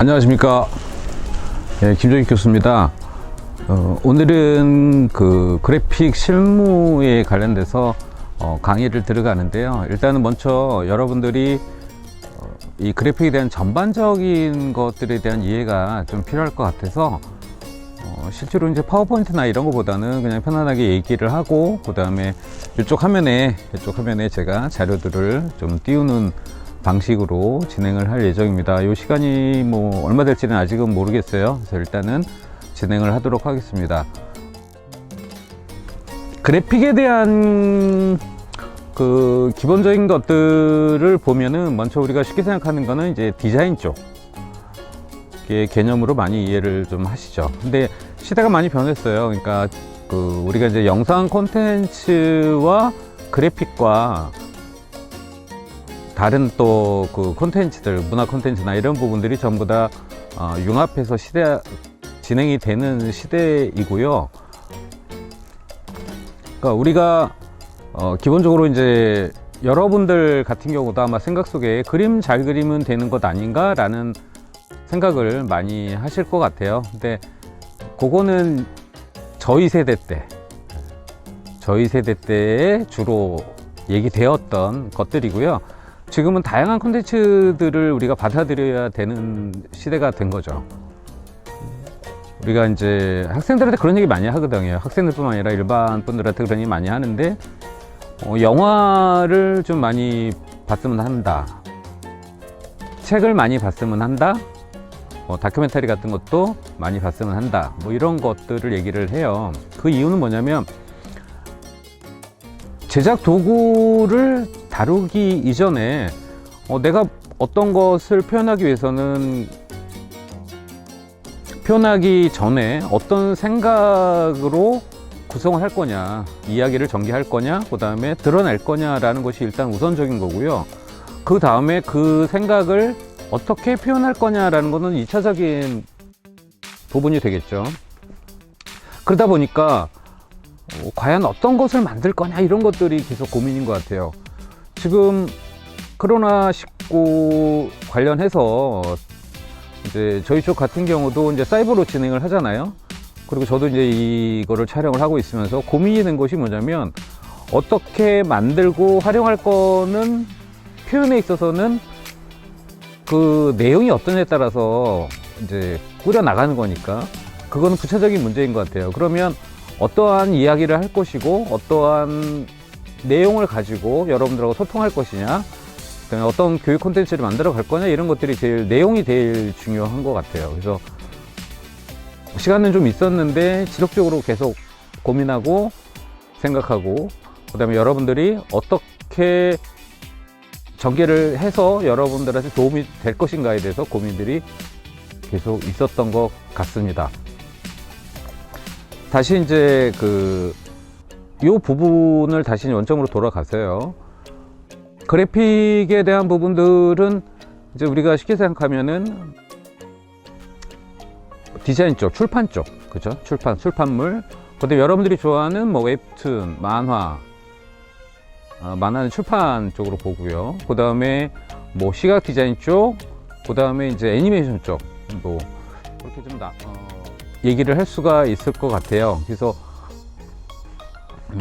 안녕하십니까. 김종익 교수입니다. 오늘은 그 그래픽 실무에 관련돼서 강의를 들어가는데요. 일단은 먼저 여러분들이 이 그래픽에 대한 전반적인 것들에 대한 이해가 좀 필요할 것 같아서 실제로 이제 파워포인트나 이런 것보다는 그냥 편안하게 얘기를 하고, 그 다음에 이쪽 화면에 제가 자료들을 좀 띄우는 방식으로 진행을 할 예정입니다. 이 시간이 뭐 얼마 될지는 아직은 모르겠어요. 그래서 일단은 진행을 하도록 하겠습니다. 그래픽에 대한 그 기본적인 것들을 보면은 먼저 우리가 쉽게 생각하는 거는 이제 디자인 쪽 개념으로 많이 이해를 좀 하시죠. 근데 시대가 많이 변했어요. 그러니까 그 우리가 이제 영상 콘텐츠와 그래픽과 다른 또 그 콘텐츠들, 문화 콘텐츠나 이런 부분들이 전부 다 융합해서 진행이 되는 시대이고요. 그러니까 우리가 기본적으로 이제 여러분들 같은 경우도 아마 생각 속에 그림 잘 그리면 되는 것 아닌가 라는 생각을 많이 하실 것 같아요. 근데 그거는 저희 세대 때에 주로 얘기되었던 것들이고요. 지금은 다양한 콘텐츠들을 우리가 받아들여야 되는 시대가 된 거죠. 우리가 이제 학생들한테 그런 얘기 많이 하거든요. 학생들뿐만 아니라 일반 분들한테 그런 얘기 많이 하는데, 영화를 좀 많이 봤으면 한다, 책을 많이 봤으면 한다, 다큐멘터리 같은 것도 많이 봤으면 한다, 뭐 이런 것들을 얘기를 해요. 그 이유는 뭐냐면, 제작 도구를 다루기 이전에 내가 어떤 것을 표현하기 위해서는, 표현하기 전에 어떤 생각으로 구성을 할 거냐, 이야기를 전개할 거냐, 그 다음에 드러낼 거냐라는 것이 일단 우선적인 거고요. 그 다음에 그 생각을 어떻게 표현할 거냐라는 것은 2차적인 부분이 되겠죠. 그러다 보니까 과연 어떤 것을 만들 거냐, 이런 것들이 계속 고민인 것 같아요. 지금 코로나19 관련해서 이제 저희 쪽 같은 경우도 이제 사이버로 진행을 하잖아요. 그리고 저도 이제 이거를 촬영을 하고 있으면서 고민이 된 것이 뭐냐면, 어떻게 만들고 활용할 거는 표현에 있어서는 그 내용이 어떠냐에 따라서 이제 꾸려 나가는 거니까 그거는 부차적인 문제인 것 같아요. 그러면 어떠한 이야기를 할 것이고, 어떠한 내용을 가지고 여러분들하고 소통할 것이냐, 그다음에 어떤 교육 콘텐츠를 만들어 갈 거냐, 이런 것들이 내용이 제일 중요한 것 같아요. 그래서 시간은 좀 있었는데 지속적으로 계속 고민하고 생각하고, 그다음에 여러분들이 어떻게 전개를 해서 여러분들한테 도움이 될 것인가에 대해서 고민들이 계속 있었던 것 같습니다. 다시 이제 요 부분을 다시 원점으로 돌아가서요. 그래픽에 대한 부분들은 이제 우리가 쉽게 생각하면은 디자인 쪽, 출판 쪽, 그죠? 출판물. 근데 여러분들이 좋아하는 뭐 웹툰, 만화는 출판 쪽으로 보고요. 그 다음에 뭐 시각 디자인 쪽, 그 다음에 이제 애니메이션 쪽, 뭐 그렇게 좀 얘기를 할 수가 있을 것 같아요. 그래서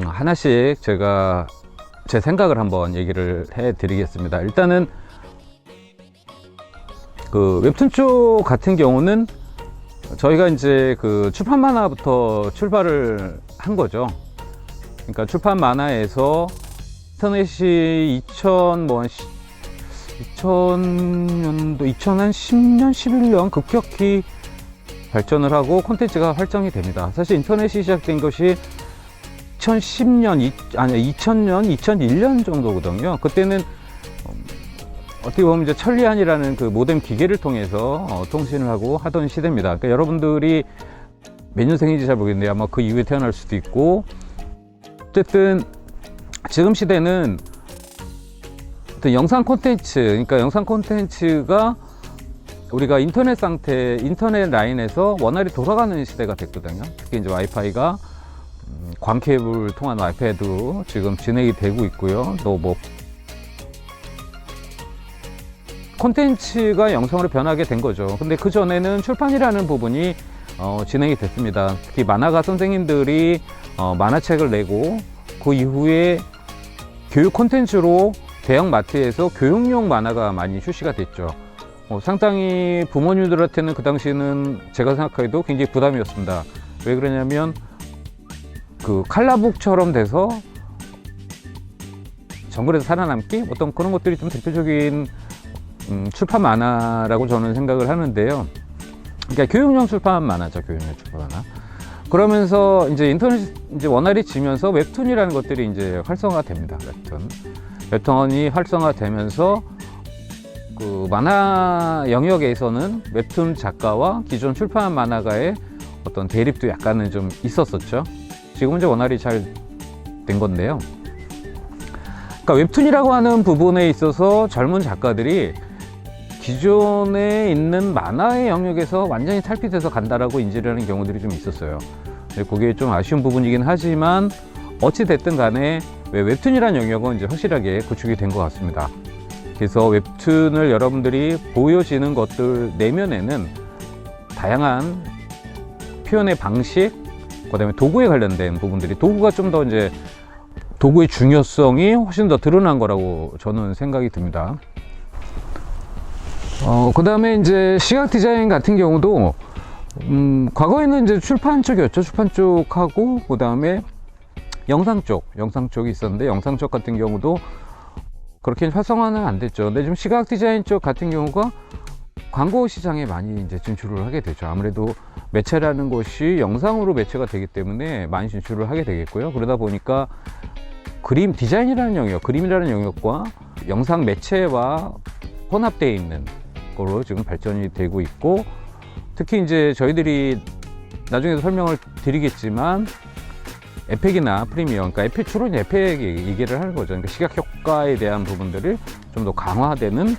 하나씩 제가 제 생각을 한번 얘기를 해 드리겠습니다. 일단은 그 웹툰 쪽 같은 경우는 저희가 이제 그 출판 만화부터 출발을 한 거죠. 그러니까 출판 만화에서 인터넷이 2010년도, 2010년, 11년 급격히 발전을 하고 콘텐츠가 활성이 됩니다. 사실 인터넷이 시작된 것이 2010년, 2001년 정도거든요. 그때는 어떻게 보면 이제 천리안이라는 그 모뎀 기계를 통해서 통신을 하고 하던 시대입니다. 그러니까 여러분들이 몇 년생인지 잘 모르겠는데 아마 그 이후에 태어날 수도 있고, 어쨌든 지금 시대는 어떤 영상 콘텐츠, 그러니까 영상 콘텐츠가 우리가 인터넷 라인에서 원활히 돌아가는 시대가 됐거든요. 특히 이제 와이파이가 광 케이블 통한 와이파이도 지금 진행이 되고 있고요. 또 뭐 콘텐츠가 영상으로 변하게 된 거죠. 근데 그 전에는 출판이라는 부분이 진행이 됐습니다. 특히 만화가 선생님들이 만화책을 내고 그 이후에 교육 콘텐츠로 대형 마트에서 교육용 만화가 많이 출시가 됐죠. 상당히 부모님들한테는 그 당시에는 제가 생각하기도 굉장히 부담이었습니다. 왜 그러냐면 그 칼라북처럼 돼서 정글에서 살아남기 어떤 그런 것들이 좀 대표적인 출판 만화라고 저는 생각을 하는데요. 그러니까 교육용 출판 만화죠, 교육용 출판 만화. 그러면서 이제 인터넷 이제 원활히 지면서 웹툰이라는 것들이 이제 활성화됩니다. 웹툰이 활성화되면서 그 만화 영역에서는 웹툰 작가와 기존 출판 만화가의 어떤 대립도 약간은 좀 있었었죠. 지금은 이제 원활히 잘 된 건데요. 그러니까 웹툰이라고 하는 부분에 있어서 젊은 작가들이 기존에 있는 만화의 영역에서 완전히 탈피돼서 간다라고 인지를 하는 경우들이 좀 있었어요. 그게 좀 아쉬운 부분이긴 하지만 어찌 됐든 간에 웹툰이라는 영역은 이제 확실하게 구축이 된 것 같습니다. 그래서 웹툰을 여러분들이 보여지는 것들 내면에는 다양한 표현의 방식, 그다음에 도구에 관련된 부분들이 도구가 좀 더 이제 도구의 중요성이 훨씬 더 드러난 거라고 저는 생각이 듭니다. 그 다음에 이제 시각 디자인 같은 경우도 과거에는 이제 출판 쪽이었죠. 출판 쪽하고 그 다음에 영상 쪽이 있었는데 영상 쪽 같은 경우도 그렇게 활성화는 안 됐죠. 근데 지금 시각 디자인 쪽 같은 경우가 광고 시장에 많이 이제 진출을 하게 되죠. 아무래도 매체라는 것이 영상으로 매체가 되기 때문에 많이 진출을 하게 되겠고요. 그러다 보니까 그림 디자인이라는 영역, 그림이라는 영역과 영상 매체와 혼합되어 있는 거로 지금 발전이 되고 있고, 특히 이제 저희들이 나중에도 설명을 드리겠지만 에펙이나 프리미어, 그러니까 주로 이제 에펙 얘기를 하는 거죠. 그러니까 시각 효과에 대한 부분들을 좀 더 강화되는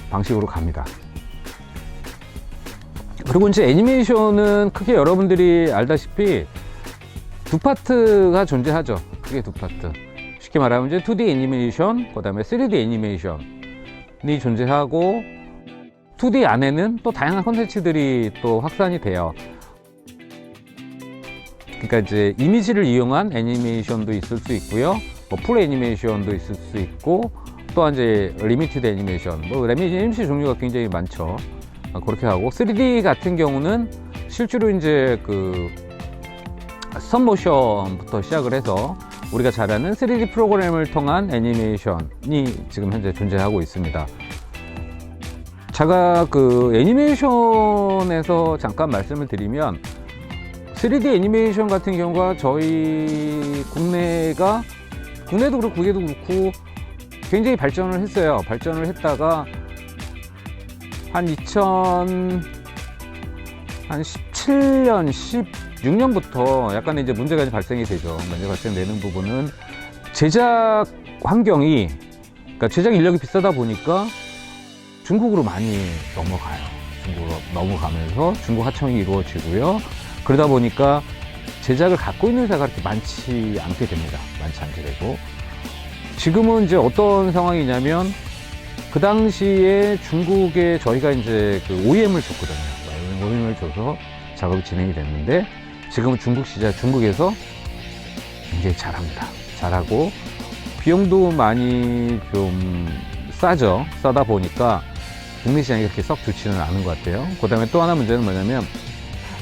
방식으로 갑니다. 그리고 이제 애니메이션은 크게 여러분들이 알다시피 두 파트가 존재하죠. 크게 두 파트. 쉽게 말하면 이제 2D 애니메이션, 그 다음에 3D 애니메이션이 존재하고, 2D 안에는 또 다양한 콘텐츠들이 또 확산이 돼요. 그러니까 이제 이미지를 이용한 애니메이션도 있을 수 있고요, 풀 애니메이션도 있을 수 있고, 또한 이제 리미티드 애니메이션, 애니메이션 종류가 굉장히 많죠. 그렇게 하고, 3D 같은 경우는 실제로 이제 그 스톱모션부터 시작을 해서 우리가 잘 아는 3D 프로그램을 통한 애니메이션이 지금 현재 존재하고 있습니다. 제가 그 애니메이션에서 잠깐 말씀을 드리면, 3D 애니메이션 같은 경우가 저희 국내도 그렇고 국외도 그렇고 굉장히 발전을 했어요. 발전을 했다가 한 17년, 16년부터 약간 이제 문제가 발생이 되죠. 문제 발생되는 부분은 제작 환경이, 그러니까 제작 인력이 비싸다 보니까 중국으로 많이 넘어가요. 중국으로 넘어가면서 중국 하청이 이루어지고요. 그러다 보니까 제작을 갖고 있는 회사가 그렇게 많지 않게 됩니다. 많지 않게 되고, 지금은 이제 어떤 상황이냐면, 그 당시에 중국에 저희가 이제 그 OEM을 줬거든요. OEM을 줘서 작업이 진행이 됐는데, 지금은 중국에서 굉장히 잘합니다. 잘하고, 비용도 많이 좀 싸죠. 싸다 보니까 국내 시장이 그렇게 썩 좋지는 않은 것 같아요. 그 다음에 또 하나 문제는 뭐냐면,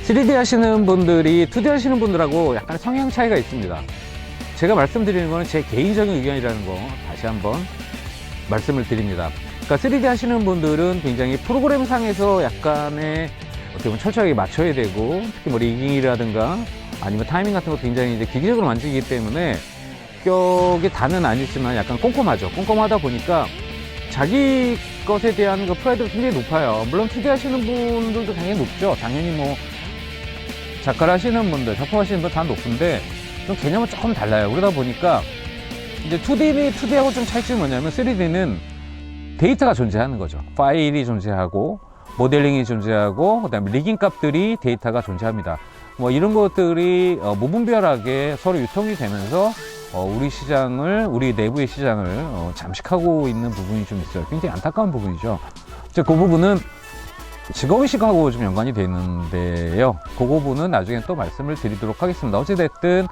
3D 하시는 분들이 2D 하시는 분들하고 약간 성향 차이가 있습니다. 제가 말씀드리는 거는 제 개인적인 의견이라는 거 다시 한번 말씀을 드립니다. 그러니까 3D 하시는 분들은 굉장히 프로그램 상에서 약간의 어떻게 보면 철저하게 맞춰야 되고, 특히 뭐 리깅이라든가 아니면 타이밍 같은 거 굉장히 이제 기계적으로 만지기 때문에 격이 다는 아니지만 약간 꼼꼼하죠. 꼼꼼하다 보니까 자기 것에 대한 그 프라이드가 굉장히 높아요. 물론 2D 하시는 분들도 당연히 높죠. 당연히 뭐 작가를 하시는 분들, 작품하시는 분들 다 높은데 좀 개념은 조금 달라요. 그러다 보니까 이제 2D하고 좀 차이점이 뭐냐면, 3D는 데이터가 존재하는 거죠. 파일이 존재하고, 모델링이 존재하고, 그 다음에 리깅 값들이 데이터가 존재합니다. 뭐 이런 것들이 무분별하게 서로 유통이 되면서 우리 시장을, 우리 내부의 시장을 잠식하고 있는 부분이 좀 있어요. 굉장히 안타까운 부분이죠. 그 부분은 직업의식하고 좀 연관이 돼 있는데요. 그 부분은 나중에 또 말씀을 드리도록 하겠습니다. 어찌됐든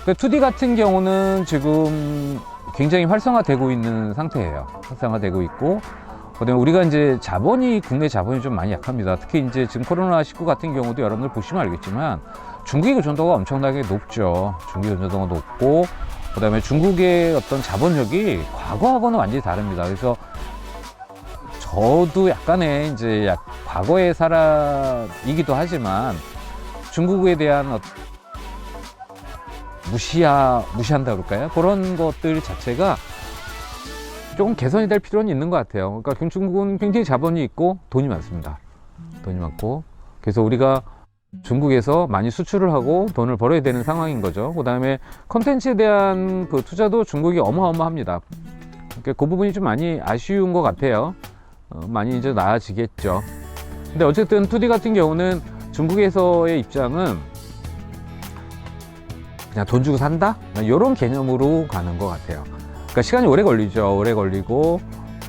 2D 같은 경우는 지금 굉장히 활성화되고 있는 상태예요. 활성화되고 있고, 그다음에 우리가 이제 국내 자본이 좀 많이 약합니다. 특히 이제 지금 코로나19 같은 경우도 여러분들 보시면 알겠지만 중국의 의존도가 엄청나게 높죠. 중국의 의존도가 높고, 그다음에 중국의 어떤 자본력이 과거하고는 완전히 다릅니다. 그래서 저도 약간의 이제 과거의 사람이기도 하지만 중국에 대한 무시한다 그럴까요? 그런 것들 자체가 조금 개선이 될 필요는 있는 것 같아요. 그러니까 중국은 굉장히 자본이 있고 돈이 많습니다. 돈이 많고, 그래서 우리가 중국에서 많이 수출을 하고 돈을 벌어야 되는 상황인 거죠. 그 다음에 컨텐츠에 대한 그 투자도 중국이 어마어마합니다. 그러니까 그 부분이 좀 많이 아쉬운 것 같아요. 많이 이제 나아지겠죠. 근데 어쨌든 2D 같은 경우는 중국에서의 입장은 그냥 돈 주고 산다? 이런 개념으로 가는 것 같아요. 그러니까 시간이 오래 걸리죠. 오래 걸리고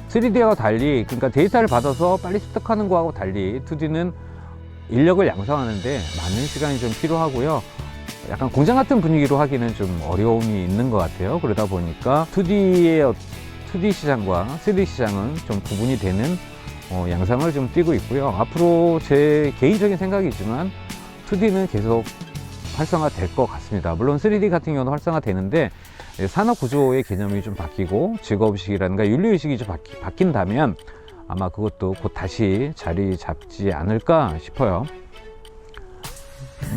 3D와 달리, 그러니까 데이터를 받아서 빨리 습득하는 거하고 달리 2D는 인력을 양성하는데 많은 시간이 좀 필요하고요. 약간 공장 같은 분위기로 하기는 좀 어려움이 있는 것 같아요. 그러다 보니까 2D 시장과 3D 시장은 좀 구분이 되는 양상을 좀 띠고 있고요. 앞으로 제 개인적인 생각이지만 2D는 계속 활성화될 것 같습니다. 물론 3D 같은 경우는 활성화되는데 산업 구조의 개념이 좀 바뀌고 직업의식이라든가 윤리의식이 좀 바뀐다면 아마 그것도 곧 다시 자리 잡지 않을까 싶어요.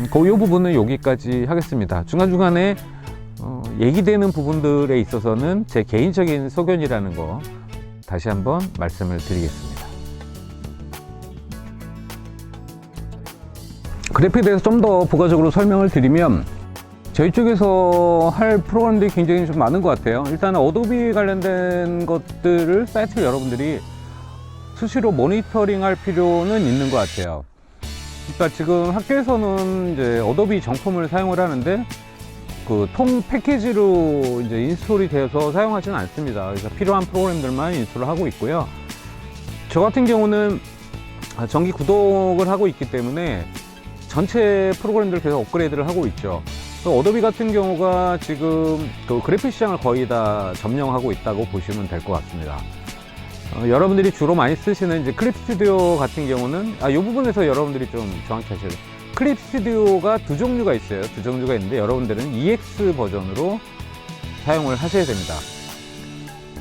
이 부분은 여기까지 하겠습니다. 중간중간에 얘기되는 부분들에 있어서는 제 개인적인 소견이라는 거 다시 한번 말씀을 드리겠습니다. 그래픽에 대해서 좀 더 부가적으로 설명을 드리면 저희 쪽에서 할 프로그램들이 굉장히 좀 많은 것 같아요. 일단 어도비 관련된 것들을 사이트를 여러분들이 수시로 모니터링 할 필요는 있는 것 같아요. 그러니까 지금 학교에서는 이제 어도비 정품을 사용을 하는데 그 통 패키지로 이제 인스톨이 되어서 사용하지는 않습니다. 그래서 필요한 프로그램들만 인스톨을 하고 있고요. 저 같은 경우는 정기 구독을 하고 있기 때문에 전체 프로그램들을 계속 업그레이드를 하고 있죠. 어도비 같은 경우가 지금 그 그래픽 시장을 거의 다 점령하고 있다고 보시면 될 것 같습니다. 여러분들이 주로 많이 쓰시는 이제 클립 스튜디오 같은 경우는 이 부분에서 여러분들이 좀 정확히 하셔야 돼요. 클립 스튜디오가 두 종류가 있어요. 두 종류가 있는데 여러분들은 EX 버전으로 사용을 하셔야 됩니다.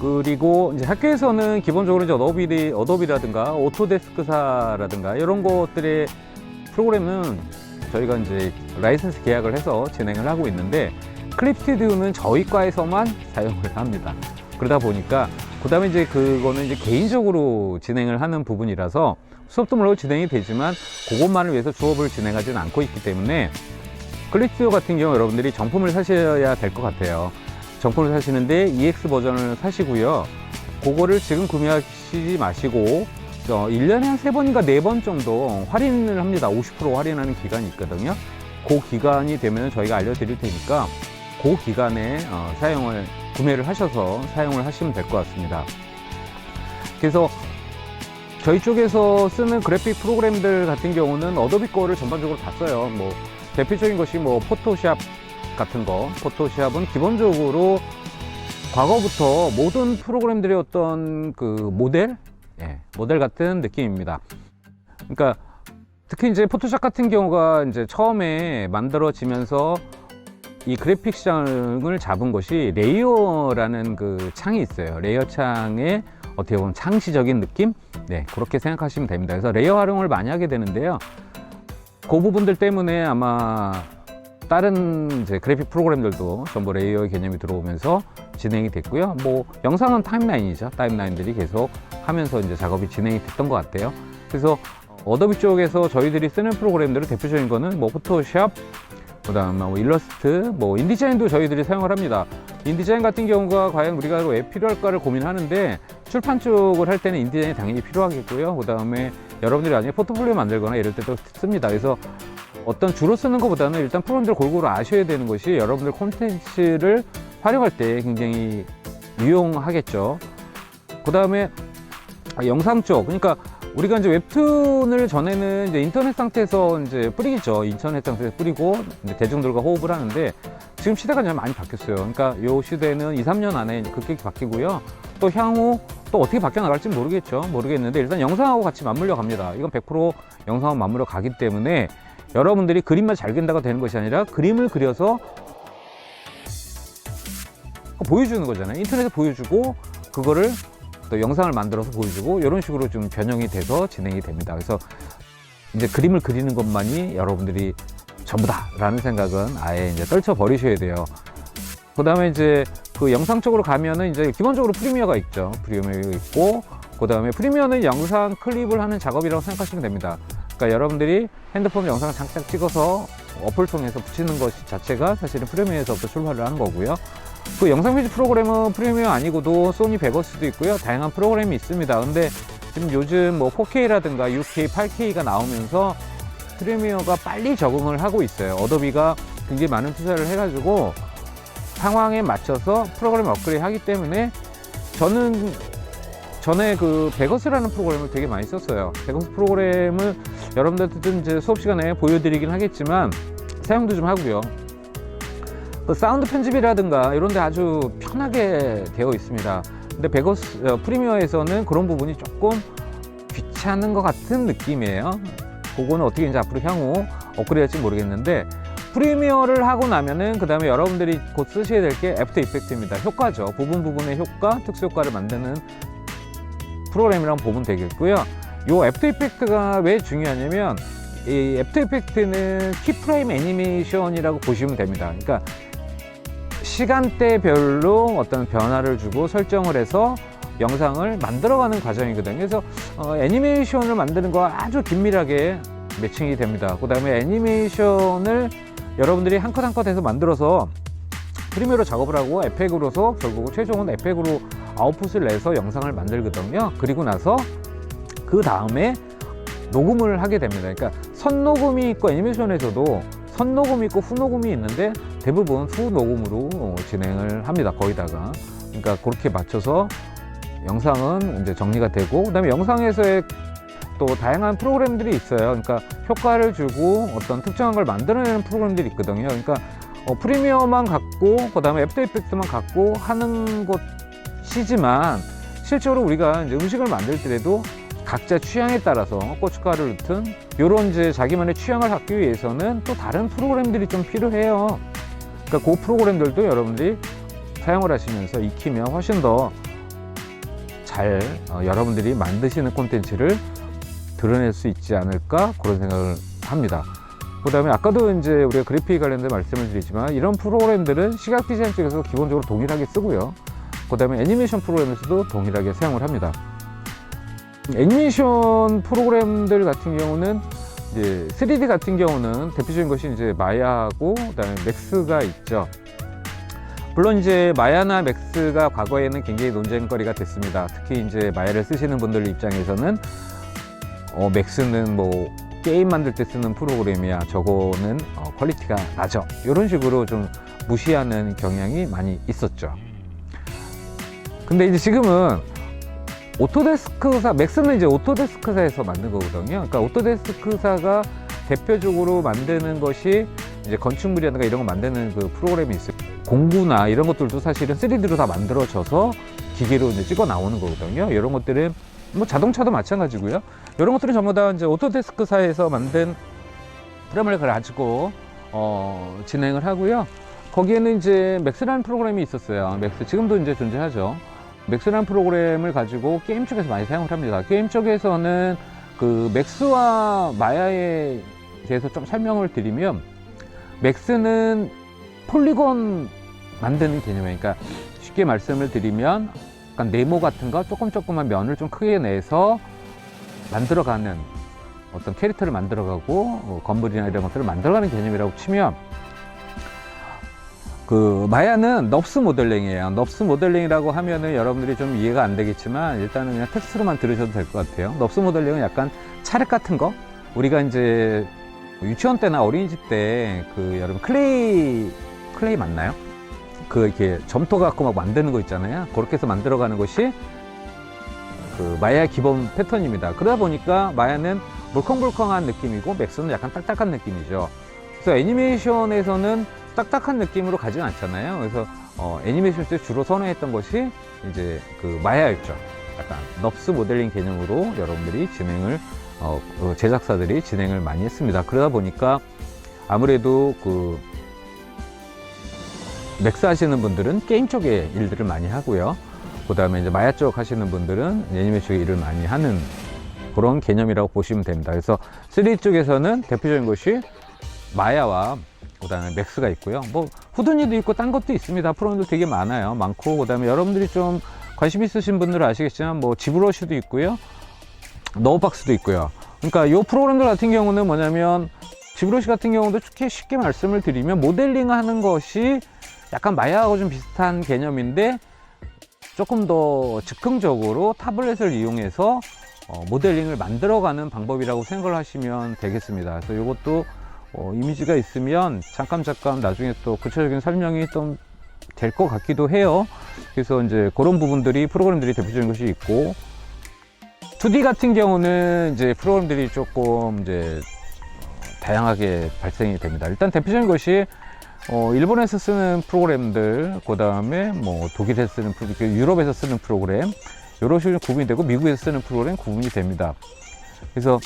그리고 이제 학교에서는 기본적으로 이제 어도비라든가 오토데스크사라든가 이런 것들의 프로그램은 저희가 이제 라이선스 계약을 해서 진행을 하고 있는데 클립 스튜디오는 저희 과에서만 사용을 합니다. 그러다 보니까 그 다음에 이제 그거는 이제 개인적으로 진행을 하는 부분이라서 수업도 물론 진행이 되지만 그것만을 위해서 수업을 진행하지는 않고 있기 때문에 클립 스튜디오 같은 경우 여러분들이 정품을 사셔야 될 것 같아요. 정품을 사시는데 EX 버전을 사시고요. 그거를 지금 구매하시지 마시고 1년에 한 3번인가 4번 정도 할인을 합니다. 50% 할인하는 기간이 있거든요. 그 기간이 되면 저희가 알려드릴 테니까 그 기간에 구매를 하셔서 사용을 하시면 될 것 같습니다. 그래서 저희 쪽에서 쓰는 그래픽 프로그램들 같은 경우는 어도비 거를 전반적으로 다 써요. 뭐 대표적인 것이 뭐 포토샵 같은 거. 포토샵은 기본적으로 과거부터 모든 프로그램들의 어떤 그 모델 같은 느낌입니다. 그러니까 특히 이제 포토샵 같은 경우가 이제 처음에 만들어지면서 이 그래픽 시장을 잡은 것이 레이어라는 그 창이 있어요. 레이어 창의 어떻게 보면 창시적인 느낌? 네, 그렇게 생각하시면 됩니다. 그래서 레이어 활용을 많이 하게 되는데요. 그 부분들 때문에 아마 다른 이제 그래픽 프로그램들도 전부 레이어의 개념이 들어오면서 진행이 됐고요. 뭐 영상은 타임라인이죠. 타임라인들이 계속 하면서 이제 작업이 진행이 됐던 것 같아요. 그래서 어도비 쪽에서 저희들이 쓰는 프로그램들은 대표적인 거는 뭐 포토샵, 그다음에 뭐 일러스트, 뭐 인디자인도 저희들이 사용을 합니다. 인디자인 같은 경우가 과연 우리가 왜 필요할까를 고민하는데 출판 쪽을 할 때는 인디자인이 당연히 필요하겠고요. 그다음에 여러분들이 나중에 포트폴리오 만들거나 이럴 때도 씁니다. 그래서 어떤 주로 쓰는 것보다는 일단 프로그램들 골고루 아셔야 되는 것이 여러분들 콘텐츠를 활용할 때 굉장히 유용하겠죠. 그 다음에 영상 쪽, 그러니까 우리가 이제 웹툰을 전에는 이제 인터넷 상태에서 이제 뿌리겠죠. 인터넷 상태에서 뿌리고 이제 대중들과 호흡을 하는데, 지금 시대가 좀 많이 바뀌었어요. 그러니까 요 시대는 2, 3년 안에 급격히 바뀌고요. 또 향후 또 어떻게 바뀌어 나갈지 모르겠는데, 일단 영상하고 같이 맞물려 갑니다. 이건 100% 영상하고 맞물려 가기 때문에 여러분들이 그림만 잘 그린다고 되는 것이 아니라 그림을 그려서 보여주는 거잖아요. 인터넷에 보여주고 그거를 또 영상을 만들어서 보여주고, 이런 식으로 좀 변형이 돼서 진행이 됩니다. 그래서 이제 그림을 그리는 것만이 여러분들이 전부다라는 생각은 아예 이제 떨쳐 버리셔야 돼요. 그 다음에 이제 그 영상 쪽으로 가면은 이제 기본적으로 프리미어가 있죠. 프리미어가 있고, 그 다음에 프리미어는 영상 클립을 하는 작업이라고 생각하시면 됩니다. 그러니까 여러분들이 핸드폰 영상을 잠깐 찍어서 어플 통해서 붙이는 것 자체가 사실은 프리미어에서부터 출발을 하는 거고요. 그 영상 편집 프로그램은 프리미어 아니고도 소니 베거스도 있고요. 다양한 프로그램이 있습니다. 근데 지금 요즘 뭐 4K라든가 6K, 8K가 나오면서 프리미어가 빨리 적응을 하고 있어요. 어도비가 굉장히 많은 투자를 해가지고 상황에 맞춰서 프로그램 업그레이드 하기 때문에, 저는 전에 그 베거스라는 프로그램을 되게 많이 썼어요. 베거스 프로그램을 여러분들도 이제 수업 시간에 보여드리긴 하겠지만 사용도 좀 하고요. 그 사운드 편집이라든가 이런 데 아주 편하게 되어 있습니다. 근데 베거스 프리미어에서는 그런 부분이 조금 귀찮은 것 같은 느낌이에요. 그거는 어떻게 이제 앞으로 향후 업그레이드 할지 모르겠는데, 프리미어를 하고 나면은 그 다음에 여러분들이 곧 쓰셔야 될 게 애프터 이펙트입니다. 효과죠. 부분의 효과, 특수 효과를 만드는 프로그램이라고 보면 되겠고요. 이 애프터 이펙트가 왜 중요하냐면, 이 애프터 이펙트는 키프레임 애니메이션이라고 보시면 됩니다. 그러니까 시간대별로 어떤 변화를 주고 설정을 해서 영상을 만들어가는 과정이거든요. 그래서 애니메이션을 만드는 거 아주 긴밀하게 매칭이 됩니다. 그 다음에 애니메이션을 여러분들이 한 컷 한 컷 해서 만들어서 프리미어로 작업을 하고 에펙으로서 결국 최종은 에펙으로 아웃풋을 내서 영상을 만들거든요. 그리고 나서 그 다음에 녹음을 하게 됩니다. 그러니까 선녹음이 있고, 애니메이션에서도 선녹음이 있고 후녹음이 있는데 대부분 후녹음으로 진행을 합니다. 거의 다가. 그러니까 그렇게 맞춰서 영상은 이제 정리가 되고, 그 다음에 영상에서의 또 다양한 프로그램들이 있어요. 그러니까 효과를 주고 어떤 특정한 걸 만들어내는 프로그램들이 있거든요. 그러니까 프리미어만 갖고 그 다음에 애프터 이펙트만 갖고 하는 것이지만, 실제로 우리가 이제 음식을 만들 때도 각자 취향에 따라서 고춧가루를 넣든 요런 이제 자기만의 취향을 갖기 위해서는 또 다른 프로그램들이 좀 필요해요. 그러니까 그 프로그램들도 여러분들이 사용을 하시면서 익히면 훨씬 더 잘 여러분들이 만드시는 콘텐츠를 드러낼 수 있지 않을까, 그런 생각을 합니다. 그 다음에 아까도 이제 우리가 그래픽 관련된 말씀을 드리지만, 이런 프로그램들은 시각 디자인 쪽에서 기본적으로 동일하게 쓰고요. 그 다음에 애니메이션 프로그램에서도 동일하게 사용을 합니다. 애니메이션 프로그램들 같은 경우는 이제 3D 같은 경우는 대표적인 것이 이제 마야하고 그다음에 맥스가 있죠. 물론 이제 마야나 맥스가 과거에는 굉장히 논쟁거리가 됐습니다. 특히 이제 마야를 쓰시는 분들 입장에서는 맥스는 뭐 게임 만들 때 쓰는 프로그램이야, 저거는 퀄리티가 낮아, 이런 식으로 좀 무시하는 경향이 많이 있었죠. 근데 이제 지금은 오토데스크사, 맥스는 이제 오토데스크사에서 만든 거거든요. 그러니까 오토데스크사가 대표적으로 만드는 것이 이제 건축물이라든가 이런 거 만드는 그 프로그램이 있어요. 공구나 이런 것들도 사실은 3D로 다 만들어져서 기계로 이제 찍어 나오는 거거든요. 이런 것들은 뭐 자동차도 마찬가지고요. 이런 것들은 전부 다 이제 오토데스크사에서 만든 프로그램을 가지고 진행을 하고요. 거기에는 이제 맥스라는 프로그램이 있었어요. 맥스 지금도 이제 존재하죠. 맥스라는 프로그램을 가지고 게임 쪽에서 많이 사용을 합니다. 게임 쪽에서는 그 맥스와 마야에 대해서 좀 설명을 드리면, 맥스는 폴리곤 만드는 개념이에요. 그러니까 쉽게 말씀을 드리면 약간 네모 같은 거 조금만 면을 좀 크게 내서 만들어가는, 어떤 캐릭터를 만들어가고 건물이나 이런 것들을 만들어가는 개념이라고 치면, 그 마야는 넙스 모델링이에요. 넙스 모델링이라고 하면은 여러분들이 좀 이해가 안 되겠지만 일단은 그냥 텍스트로만 들으셔도 될 것 같아요. 넙스 모델링은 약간 찰흙 같은 거, 우리가 이제 유치원 때나 어린이집 때 그 여러분 클레이 맞나요? 그 이렇게 점토 갖고 막 만드는 거 있잖아요. 그렇게 해서 만들어가는 것이 그 마야 기본 패턴입니다. 그러다 보니까 마야는 물컹물컹한 느낌이고 맥스는 약간 딱딱한 느낌이죠. 그래서 애니메이션에서는 딱딱한 느낌으로 가진 않잖아요. 그래서 애니메이션 때 주로 선호했던 것이 이제 그 마야였죠. 약간 넙스 모델링 개념으로 여러분들이 진행을 제작사들이 진행을 많이 했습니다. 그러다 보니까 아무래도 그 맥스 하시는 분들은 게임 쪽의 일들을 많이 하고요. 그 다음에 이제 마야 쪽 하시는 분들은 애니메이션 쪽의 일을 많이 하는 그런 개념이라고 보시면 됩니다. 그래서 3D 쪽에서는 대표적인 것이 마야와 그 다음에 맥스가 있고요. 뭐 후드니도 있고 딴 것도 있습니다. 프로그램도 되게 많고 그 다음에 여러분들이 좀 관심 있으신 분들은 아시겠지만 뭐 지브러시도 있고요. 너브박스도 있고요. 그러니까 이 프로그램들 같은 경우는 뭐냐면 지브러시 같은 경우도 쉽게 말씀을 드리면 모델링 하는 것이 약간 마야하고 좀 비슷한 개념인데 조금 더 즉흥적으로 타블렛을 이용해서 모델링을 만들어가는 방법이라고 생각을 하시면 되겠습니다. 그래서 이것도 이미지가 있으면 잠깐 나중에 또 구체적인 설명이 좀 될 것 같기도 해요. 그래서 이제 그런 부분들이 프로그램들이 대표적인 것이 있고 2D 같은 경우는 이제 프로그램들이 조금 이제 다양하게 발생이 됩니다. 일단 대표적인 것이 일본에서 쓰는 프로그램들, 그 다음에 뭐 독일에서 쓰는 프로그램, 유럽에서 쓰는 프로그램, 이런 식으로 구분이 되고 미국에서 쓰는 프로그램 구분이 됩니다. 그래서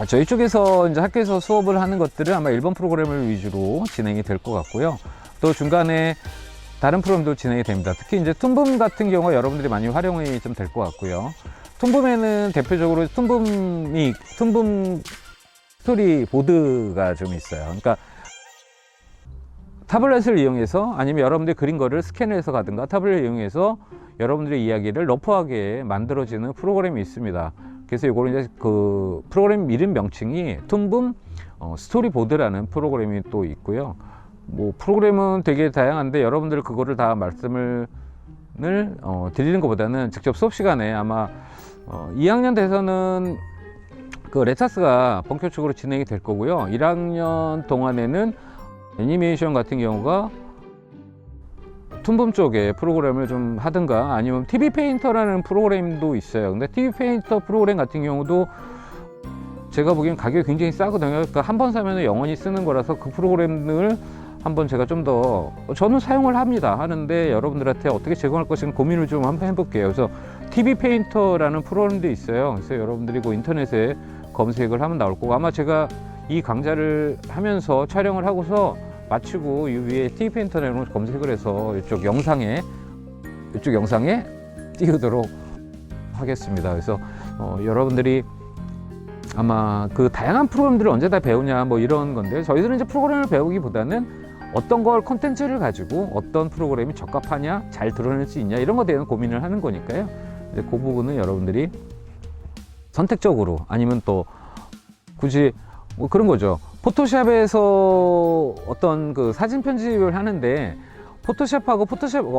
저희 쪽에서 이제 학교에서 수업을 하는 것들은 아마 일본 프로그램을 위주로 진행이 될 것 같고요. 또 중간에 다른 프로그램도 진행이 됩니다. 특히 이제 툰붐 같은 경우 여러분들이 많이 활용이 좀 될 것 같고요. 툰붐에는 대표적으로 툰붐 스토리 보드가 좀 있어요. 그러니까 타블렛을 이용해서 아니면 여러분들이 그린 거를 스캔해서 가든가 타블렛을 이용해서 여러분들의 이야기를 러프하게 만들어지는 프로그램이 있습니다. 그래서 이거는 이제 그 프로그램 이름 명칭이 툰붐 스토리보드라는 프로그램이 또 있고요. 뭐 프로그램은 되게 다양한데 여러분들 그거를 다 말씀을 드리는 것보다는 직접 수업 시간에 아마 2학년 돼서는 그 레타스가 본격적으로 진행이 될 거고요. 1학년 동안에는 애니메이션 같은 경우가 툰붐 쪽에 프로그램을 좀 하든가 아니면 TV 페인터라는 프로그램도 있어요. 근데 TV 페인터 프로그램 같은 경우도 제가 보기엔 가격이 굉장히 싸거든요. 그러니까 한 번 사면 영원히 쓰는 거라서 그 프로그램을 한번 제가 좀 더 저는 사용을 하는데 여러분들한테 어떻게 제공할 것인가 고민을 좀 한번 해볼게요. 그래서 TV 페인터라는 프로그램도 있어요. 그래서 여러분들이 그 인터넷에 검색을 하면 나올 거고 아마 제가 이 강좌를 하면서 촬영을 하고서 마치고 이 위에 TV 페인터 내용을 검색을 해서 이쪽 영상에 띄우도록 하겠습니다. 그래서 여러분들이 아마 그 다양한 프로그램들을 언제 다 배우냐 뭐 이런 건데 저희들은 이제 프로그램을 배우기보다는 어떤 걸 콘텐츠를 가지고 어떤 프로그램이 적합하냐 잘 드러낼 수 있냐 이런 것에 대한 고민을 하는 거니까요. 이제 그 부분은 여러분들이 선택적으로 아니면 또 굳이 뭐 그런 거죠. 포토샵에서 어떤 그 사진 편집을 하는데 포토샵하고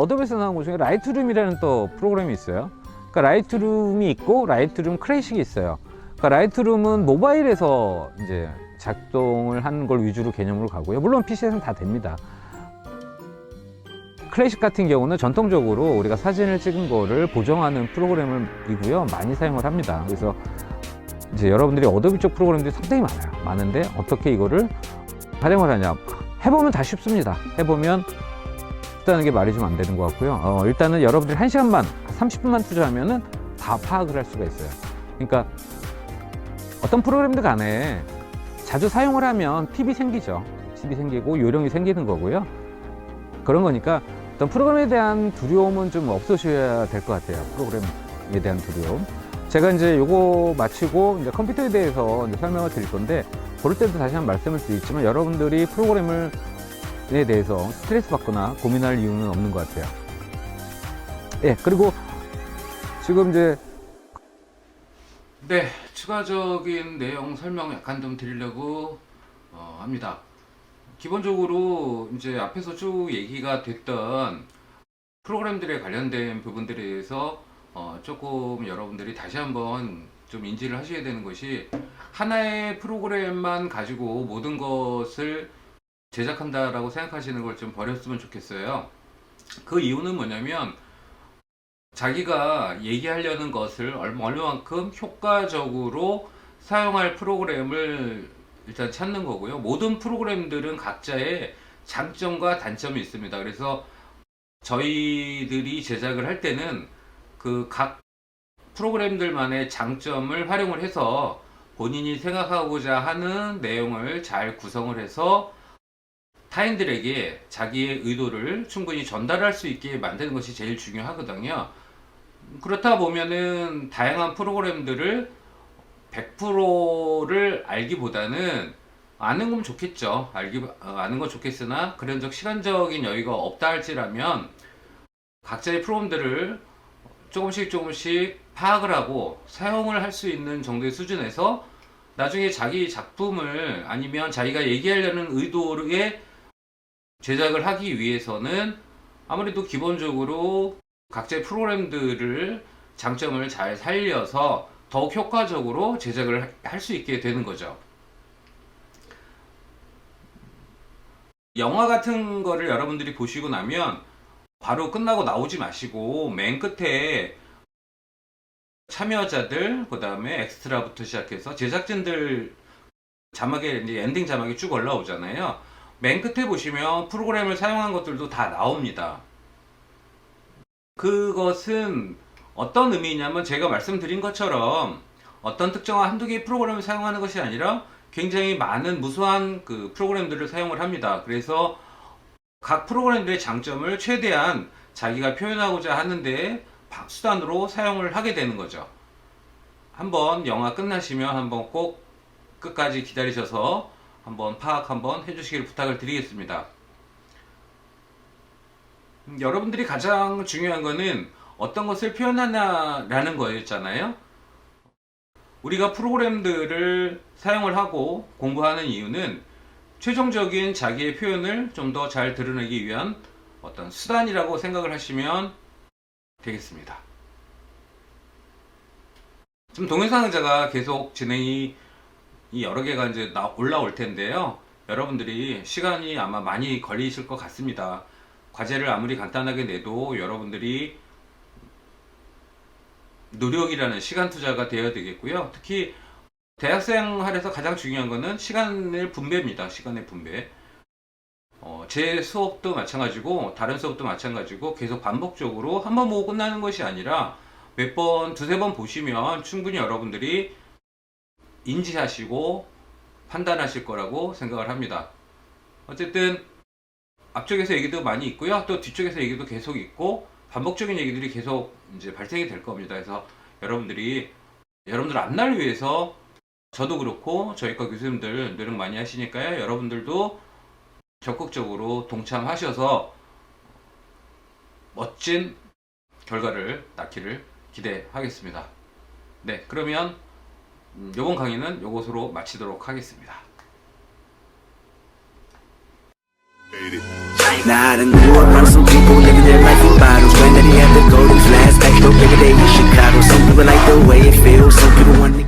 어도비에서 나온 것 중에 라이트룸이라는 또 프로그램이 있어요. 그러니까 라이트룸이 있고 라이트룸 클래식이 있어요. 그러니까 라이트룸은 모바일에서 이제 작동을 하는 걸 위주로 개념으로 가고요. 물론 PC에서는 다 됩니다. 클래식 같은 경우는 전통적으로 우리가 사진을 찍은 거를 보정하는 프로그램이고요. 많이 사용을 합니다. 그래서 이제 여러분들이 어도비 쪽 프로그램들이 상당히 많은데 어떻게 이거를 활용을 하냐 해보면 다 쉽습니다. 해보면 쉽다는 게 말이 좀 안 되는 것 같고요. 일단은 여러분들이 1시간만 30분만 투자하면은 다 파악을 할 수가 있어요. 그러니까 어떤 프로그램들 간에 자주 사용을 하면 팁이 생기죠. 팁이 생기고 요령이 생기는 거고요. 그런 거니까 어떤 프로그램에 대한 두려움은 좀 없으셔야 될 것 같아요. 프로그램에 대한 두려움. 제가 이제 요거 마치고 이제 컴퓨터에 대해서 이제 설명을 드릴 건데 그럴 때도 다시 한번 말씀을 드리지만 여러분들이 프로그램에 대해서 스트레스 받거나 고민할 이유는 없는 것 같아요. 예, 그리고 지금 이제 추가적인 내용 설명 약간 좀 드리려고 합니다. 기본적으로 이제 앞에서 쭉 얘기가 됐던 프로그램들에 관련된 부분들에 대해서 조금 여러분들이 다시 한번 좀 인지를 하셔야 되는 것이 하나의 프로그램만 가지고 모든 것을 제작한다라고 생각하시는 걸 좀 버렸으면 좋겠어요. 그 이유는 뭐냐면 자기가 얘기하려는 것을 얼마만큼 효과적으로 사용할 프로그램을 일단 찾는 거고요. 모든 프로그램들은 각자의 장점과 단점이 있습니다. 그래서 저희들이 제작을 할 때는 그 각 프로그램들만의 장점을 활용을 해서 본인이 생각하고자 하는 내용을 잘 구성을 해서 타인들에게 자기의 의도를 충분히 전달할 수 있게 만드는 것이 제일 중요하거든요. 그렇다 보면은 다양한 프로그램들을 100%를 알기보다는 아는 건 좋겠죠. 아는 건 좋겠으나 그런 시간적인 여유가 없다 할지라면 각자의 프로그램들을 조금씩 파악을 하고 사용을 할 수 있는 정도의 수준에서 나중에 자기 작품을 아니면 자기가 얘기하려는 의도에 제작을 하기 위해서는 아무래도 기본적으로 각자의 프로그램들을 장점을 잘 살려서 더욱 효과적으로 제작을 할 수 있게 되는 거죠. 영화 같은 거를 여러분들이 보시고 나면 바로 끝나고 나오지 마시고 맨 끝에 참여자들, 그 다음에 엑스트라부터 시작해서 제작진들 자막에 이제 엔딩 자막이 쭉 올라오잖아요. 맨 끝에 보시면 프로그램을 사용한 것들도 다 나옵니다. 그것은 어떤 의미냐면 제가 말씀드린 것처럼 어떤 특정한 한두 개의 프로그램을 사용하는 것이 아니라 굉장히 많은 무수한 그 프로그램들을 사용을 합니다. 그래서 각 프로그램들의 장점을 최대한 자기가 표현하고자 하는데 수단으로 사용을 하게 되는 거죠. 한번 영화 끝나시면 한번 꼭 끝까지 기다리셔서 한번 파악 한번 해주시길 부탁을 드리겠습니다. 여러분들이 가장 중요한 거는 어떤 것을 표현하냐라는 거였잖아요. 우리가 프로그램들을 사용을 하고 공부하는 이유는 최종적인 자기의 표현을 좀 더 잘 드러내기 위한 어떤 수단이라고 생각을 하시면 되겠습니다. 지금 동영상 강좌가 계속 진행이 여러 개가 이제 올라올 텐데요. 여러분들이 시간이 아마 많이 걸리실 것 같습니다. 과제를 아무리 간단하게 내도 여러분들이 노력이라는 시간 투자가 되어야 되겠고요. 특히 대학생활에서 가장 중요한 거는 시간의 분배입니다. 시간의 분배. 제 수업도 마찬가지고 다른 수업도 마찬가지고 계속 반복적으로 한 번 보고 끝나는 것이 아니라 몇 번, 두세 번 보시면 충분히 여러분들이 인지하시고 판단하실 거라고 생각을 합니다. 어쨌든 앞쪽에서 얘기도 많이 있고요. 또 뒤쪽에서 얘기도 계속 있고 반복적인 얘기들이 계속 이제 발생이 될 겁니다. 그래서 여러분들 앞날을 위해서 저도 그렇고 저희과 교수님들 노력 많이 하시니까요. 여러분들도 적극적으로 동참하셔서 멋진 결과를 낳기를 기대하겠습니다. 네, 그러면 이번 강의는 이것으로 마치도록 하겠습니다. Now I done grew up around some people living their life in bottles. Granddaddy had the golden flask, back though every day in Chicago. Some people like the way it feels, some people want to